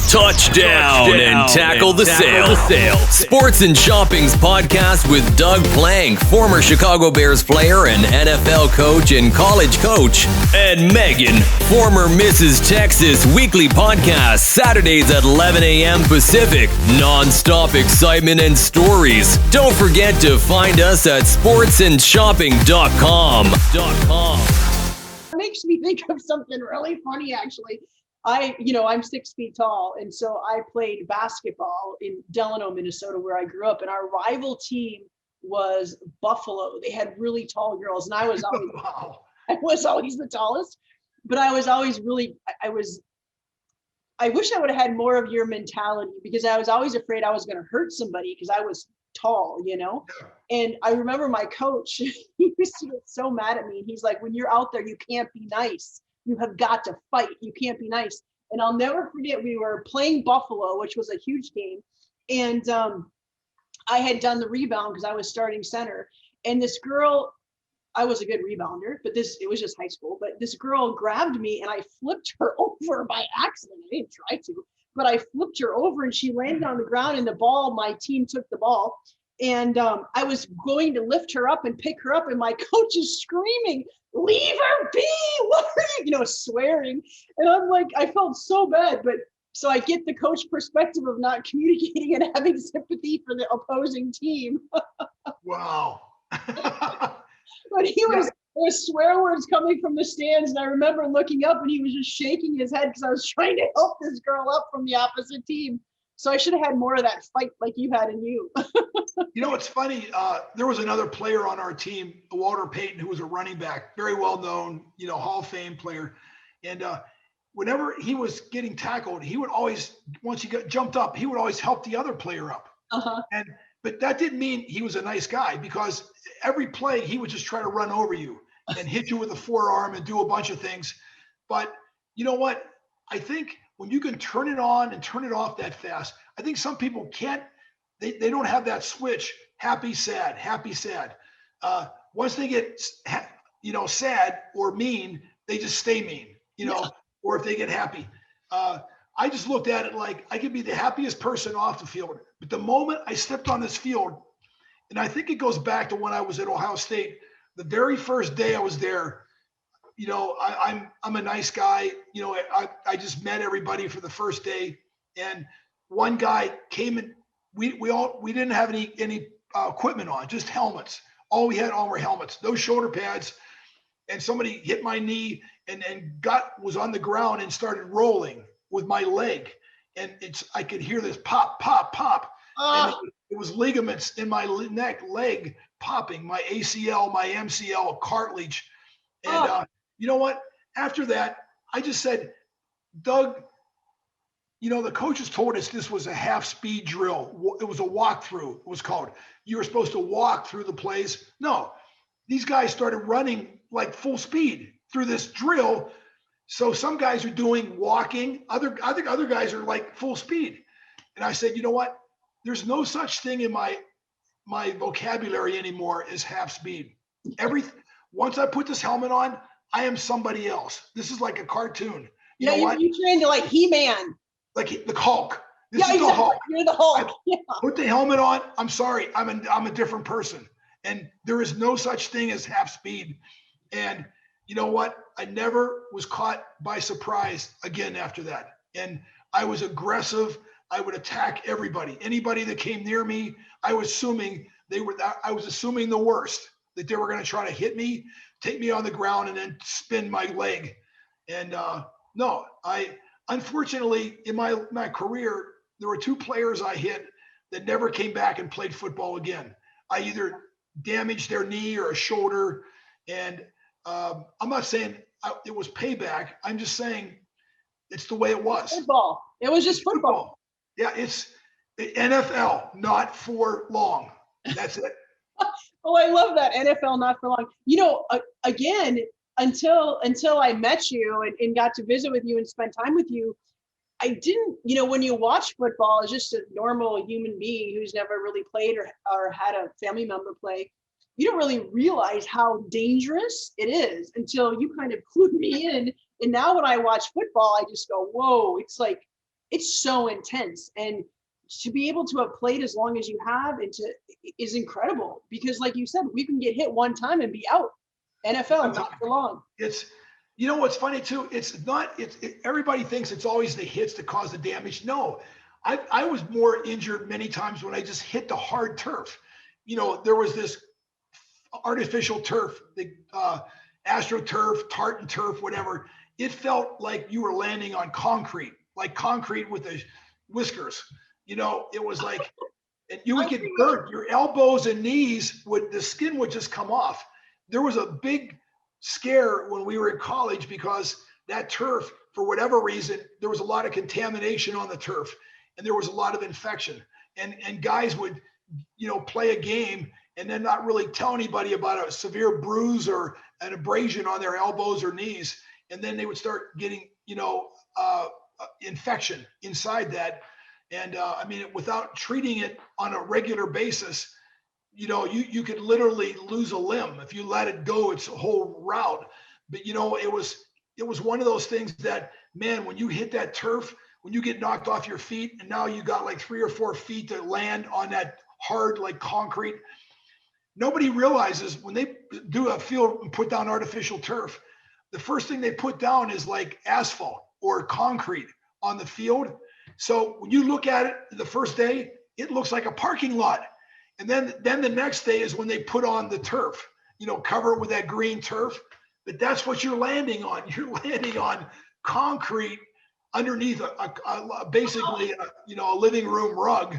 Touchdown and tackle the sale. Sports and Shopping's podcast with Doug Plank, former Chicago Bears player and NFL coach and college coach, and Megan, former Mrs. Texas, weekly podcast, Saturdays at 11 a.m. Pacific. Non-stop excitement and stories. Don't forget to find us at sportsandshopping.com. It makes me think of something really funny, actually. I'm 6 feet tall, and so I played basketball in Delano, Minnesota, where I grew up, and our rival team was Buffalo. They had really tall girls, and I was always, I was always the tallest, but I was always I wish I would have had more of your mentality, because I was always afraid I was going to hurt somebody because I was tall, And I remember my coach, he used to get so mad at me. He's like, when you're out there, you can't be nice. You have got to fight. You can't be nice. And I'll never forget, we were playing Buffalo, which was a huge game. And I had done the rebound because I was starting center. And this girl, I was a good rebounder, but it was just high school. But this girl grabbed me and I flipped her over by accident. I didn't try to, but I flipped her over and she landed on the ground, and my team took the ball. And I was going to lift her up and pick her up, and my coach is screaming, "Leave her be! What are you?" Swearing. And I'm like, I felt so bad, but so I get the coach perspective of not communicating and having sympathy for the opposing team. Wow. But there was swear words coming from the stands, and I remember looking up and he was just shaking his head because I was trying to help this girl up from the opposite team. So I should have had more of that fight like you had in you. It's funny. There was another player on our team, Walter Payton, who was a running back, very well known, Hall of Fame player. And whenever he was getting tackled, he would always, once he got jumped up, he would always help the other player up. Uh-huh. But that didn't mean he was a nice guy, because every play he would just try to run over you and hit you with a forearm and do a bunch of things. But you know what? I think when you can turn it on and turn it off that fast, I think some people can't. They don't have that switch. Happy, sad, happy, sad. Once they get, sad or mean, they just stay mean, or if they get happy. I just looked at it like I could be the happiest person off the field, but the moment I stepped on this field, and I think it goes back to when I was at Ohio State, the very first day I was there, I'm a nice guy. I just met everybody for the first day, and one guy came and we didn't have any equipment on, just helmets. All we had on were helmets, no shoulder pads. And somebody hit my knee and was on the ground and started rolling with my leg. And I could hear this pop, pop, pop. And it was ligaments in my leg popping, my ACL, my MCL, cartilage. And you know what? After that, I just said, Doug, the coaches told us this was a half-speed drill. It was a walkthrough, it was called. You were supposed to walk through the plays. No, these guys started running like full speed through this drill. So some guys are doing walking. I think other guys are like full speed. And I said, you know what? There's no such thing in my vocabulary anymore as half speed. Once I put this helmet on, I am somebody else. This is like a cartoon. You know what? You trained like He-Man. Like the Hulk. This is exactly. the Hulk. You're the Hulk. Put the helmet on. I'm sorry. I'm a different person. And there is no such thing as half speed. And you know what? I never was caught by surprise again after that. And I was aggressive. I would attack everybody. Anybody that came near me, I was assuming the worst, that they were going to try to hit me, take me on the ground, and then spin my leg. And unfortunately, in my career, there were two players I hit that never came back and played football again. I either damaged their knee or a shoulder. And I'm not saying it was payback. I'm just saying it's the way it was. Football. It was just football. Yeah, it's NFL, not for long. That's it. Oh, I love that. NFL, not for long. Again, until I met you and got to visit with you and spend time with you, I didn't, when you watch football as just a normal human being who's never really played or had a family member play, you don't really realize how dangerous it is until you kind of clued me in. And now when I watch football, I just go, whoa, it's like it's so intense. And to be able to have played as long as you have is incredible, because like you said, we can get hit one time and be out. NFL, not for long. It's, you know, what's funny too, everybody thinks it's always the hits that cause the damage. No, I was more injured many times when I just hit the hard turf. You know, there was this artificial turf, the AstroTurf, tartan turf, whatever. It felt like you were landing on concrete, like concrete with the whiskers. You know, it was like, and you would get burnt. Your elbows and knees the skin would just come off. There was a big scare when we were in college because that turf, for whatever reason, there was a lot of contamination on the turf and there was a lot of infection. And guys would, you know, play a game and then not really tell anybody about a severe bruise or an abrasion on their elbows or knees. And then they would start getting, you know, infection inside that. And I mean, without treating it on a regular basis, you know, you could literally lose a limb if you let it go its whole route. But, you know, it was one of those things that, man, when you hit that turf, when you get knocked off your feet and now you got like 3 or 4 feet to land on that hard, like concrete, nobody realizes when they do a field and put down artificial turf, the first thing they put down is like asphalt or concrete on the field. So when you look at it the first day, it looks like a parking lot. And then the next day is when they put on the turf, you know, cover it with that green turf. But that's what you're landing on. You're landing on concrete underneath basically a living room rug.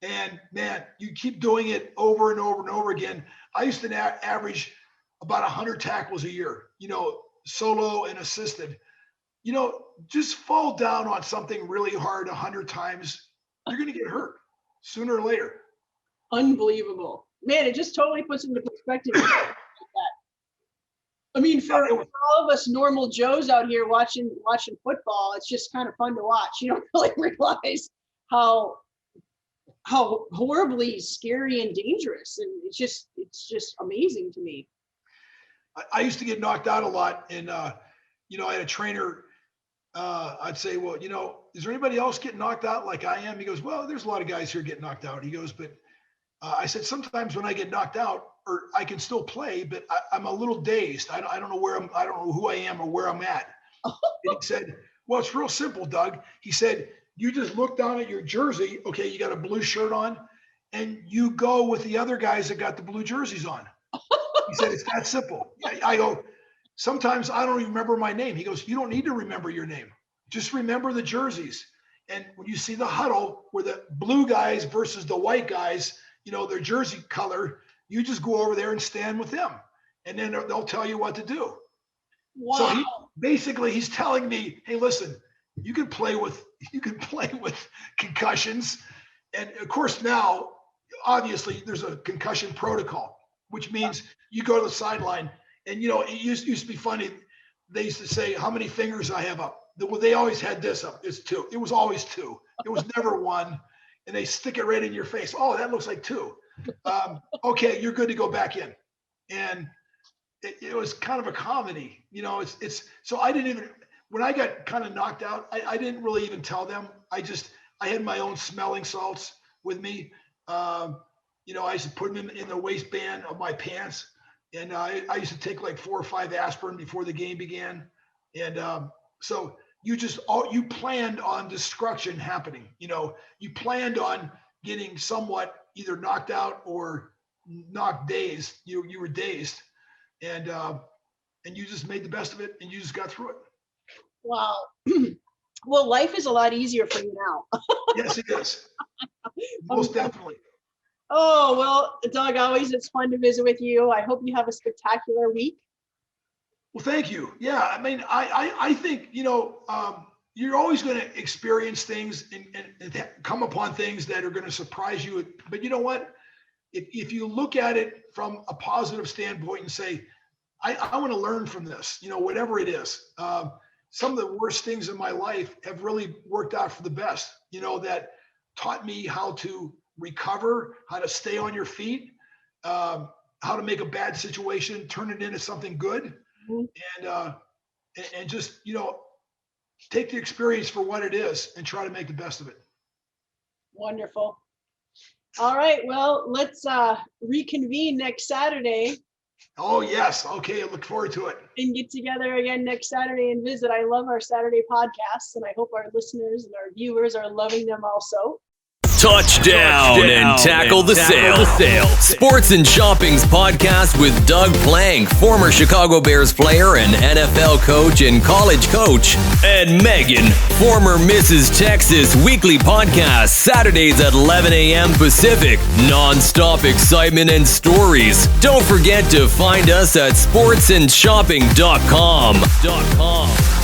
And man, you keep doing it over and over and over again. I used to average about 100 tackles a year, you know, solo and assisted. You know, just fall down on something really hard 100 times, you're going to get hurt sooner or later. Unbelievable, man. It just totally puts into perspective like that. I mean, for all of us normal Joes out here watching football, it's just kind of fun to watch. You don't really realize how horribly scary and dangerous, and it's just amazing to me. I used to get knocked out a lot, and you know, I had a trainer. I'd say, well, you know, is there anybody else getting knocked out like I am? He goes, well, there's a lot of guys here getting knocked out. He goes, but I said, sometimes when I get knocked out, or I can still play, but I'm a little dazed. I don't know I don't know who I am or where I'm at. And he said, well, it's real simple, Doug. He said, you just look down at your jersey. Okay, you got a blue shirt on, and you go with the other guys that got the blue jerseys on. He said, it's that simple. I go, sometimes I don't even remember my name. He goes, you don't need to remember your name. Just remember the jerseys. And when you see the huddle where the blue guys versus the white guys, you know, their jersey color, you just go over there and stand with them. And then they'll tell you what to do. Wow. So he's telling me, hey, listen, you can play with concussions. And of course now, obviously there's a concussion protocol, which means you go to the sideline. And, you know, it used to be funny. They used to say how many fingers I have up. They always had this up. It's 2. It was always 2. It was never 1. And they stick it right in your face. Oh, that looks like 2. Okay, you're good to go back in. And it was kind of a comedy. You know, it's so I didn't even, when I got kind of knocked out, I didn't really even tell them. I had my own smelling salts with me. You know, I used to put them in the waistband of my pants. And I used to take like 4 or 5 aspirin before the game began. And so you planned on destruction happening. You know, you planned on getting somewhat either knocked out or dazed. You were dazed. And you just made the best of it and you just got through it. Wow. Well, life is a lot easier for you now. Yes, it is. Most definitely. Oh, well, Doug, always it's fun to visit with you. I hope you have a spectacular week. Well, thank you. Yeah, I mean, I think, you know, you're always going to experience things and come upon things that are going to surprise you. But you know what? If you look at it from a positive standpoint and say, I want to learn from this, you know, whatever it is. Some of the worst things in my life have really worked out for the best, you know, that taught me how to recover, how to stay on your feet, how to make a bad situation, turn it into something good. Mm-hmm. And just, you know, take the experience for what it is and try to make the best of it. Wonderful. All right. Well, let's reconvene next Saturday. Oh, yes. Okay. I look forward to it. And get together again next Saturday and visit. I love our Saturday podcasts, and I hope our listeners and our viewers are loving them also. Touchdown and tackle the sale. Sports and Shopping's podcast with Doug Plank, former Chicago Bears player and NFL coach and college coach, and Megan, former Mrs. Texas, weekly podcast, Saturdays at 11 a.m. Pacific. Non-stop excitement and stories. Don't forget to find us at sportsandshopping.com.